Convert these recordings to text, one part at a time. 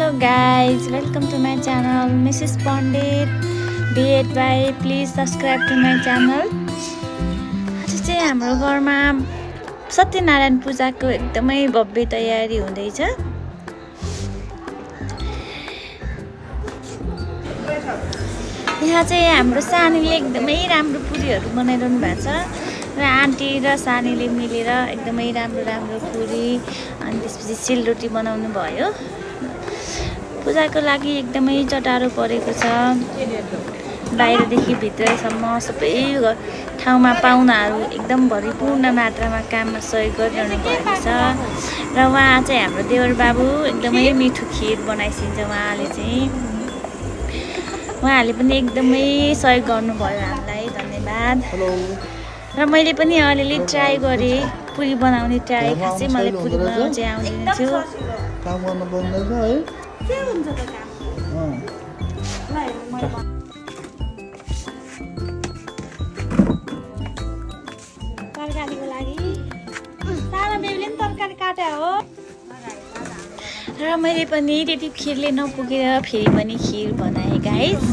Hello guys, welcome to my channel Mrs. Pandit B.Ed by. Please subscribe to my channel. आज चाहिँ हाम्रो घरमा सत्यनारायण पूजाको एकदमै भव्य तयारी हुँदैछ। यहाँ चाहिँ हाम्रो सानीले एकदमै राम्रो पुरीहरू बनाइरहनु भएको छ र आन्टी र सानीले मिलेर एकदमै राम्रो पुरी अनि त्यसपछि सेलरोटी बनाउनु भयो। पूजाको लागि एकदमै चटारो परेको छ। बाहिरदेखि भित्रसम्म सबै ठाउँमा पाहुनाहरू एकदम भरिपूर्ण मात्रामा काममा सहयोग गरिरहनु भएको छ र उहाँ चाहिँ हाम्रो देवर बाबु एकदमै मिठो खिर बनाइसिन्छ। उहाँहरूले पनि एकदमै सहयोग गर्नुभयो हामीलाई, धन्यवाद। र मैले पनि अलिअलि ट्राई गरेँ पुरी बनाउने ट्राई। खासै मलाई पुरी बनाउनु चाहिँ आउँदैन थियो। काम गर्न पाउँदैन है के हुन्छ त काम? तरकारीको लागि तारा बेबीले पनि तरकारी काटे हो। र मैले पनि त्यति खिरले नपुगेर फेरि पनि खिर बनाएँ गाइस।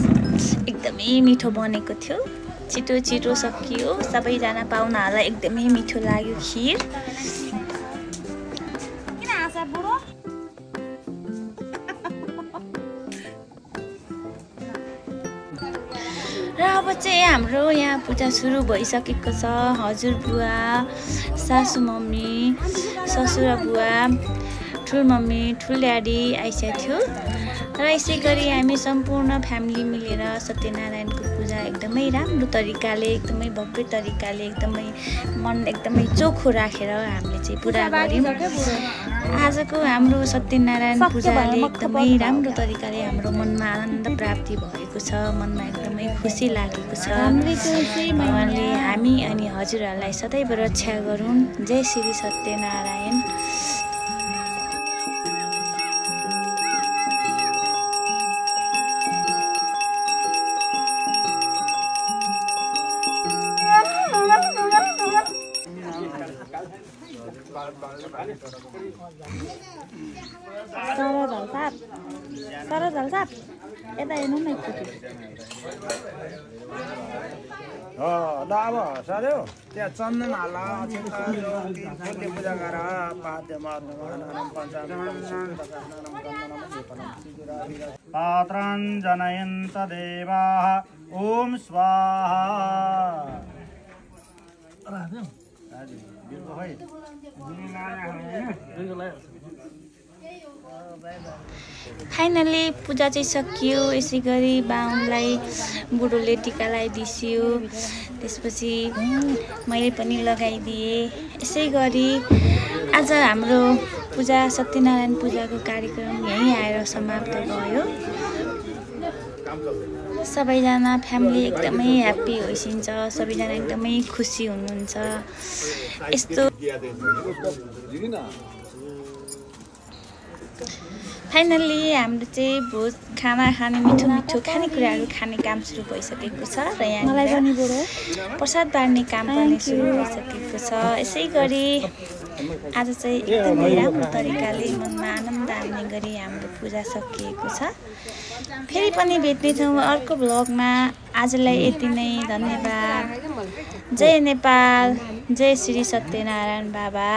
एकदमै मिठो बनेको थियो। छिटो सकियो। सबैजना पाहुनाहरूलाई एकदमै मिठो लाग्यो खिर। किन हाँसा बुढो? र अब चाहिँ हाम्रो यहाँ पूजा सुरु भइसकेको छ। हजुरबुवा, सासु मम्मी, ससुरा बुवा, ठुल मम्मी, ठुल ड्याडी आइसकेको थियो। र यसै गरी हामी सम्पूर्ण फ्यामिली मिलेर सत्यनारायणको पूजा एकदमै राम्रो तरिकाले, एकदमै भव्य तरिकाले, मन एकदमै चोखो राखेर हामीले चाहिँ पुरा गऱ्यौँ। आजको हाम्रो सत्यनारायण पूजाले एकदमै राम्रो तरिकाले हाम्रो मनमा आनन्द प्राप्ति भएको छ। मनमा एकदमै खुसी लागेको छ। भगवानले हामी अनि हजुरहरूलाई सदैव रक्षा गरून्। जय श्री सत्यनारायण। तर झलसाप यता हेर्नु न एकचोटि। अब सर्यो त्यहाँ चन्दन हाल पूजा गर पात्रं जनयन्त देवाः ओम स्वाहा। फाइनली पूजा चाहिँ सकियो। यसै गरी बाहुनलाई बुढोले टिका लगाइदियो। त्यसपछि मैले पनि लगाइदिएँ। यसै गरी आज हाम्रो पूजा सत्यनारायण पूजाको कार्यक्रम यहीँ आएर समाप्त भयो। सबैजना फ्यामिली एकदमै ह्याप्पी होइसिन्छ। सबैजना एकदमै खुसी हुनुहुन्छ। यस्तो फाइनली हाम्रो चाहिँ भोज खाना खाने मिठो खानेकुराहरू खाने काम सुरु भइसकेको छ र यहाँ प्रसाद बाँड्ने काम पनि सुरु भइसकेको छ। यसै गरी आज चाहिँ एकदमै राम्रो तरिकाले मनमा आनन्द आउने गरी हाम्रो पूजा सकिएको छ। फेरि पनि भेट्नेछौँ अर्को भ्लगमा। आजलाई यति नै, धन्यवाद। जय नेपाल, जय श्री सत्यनारायण बाबा।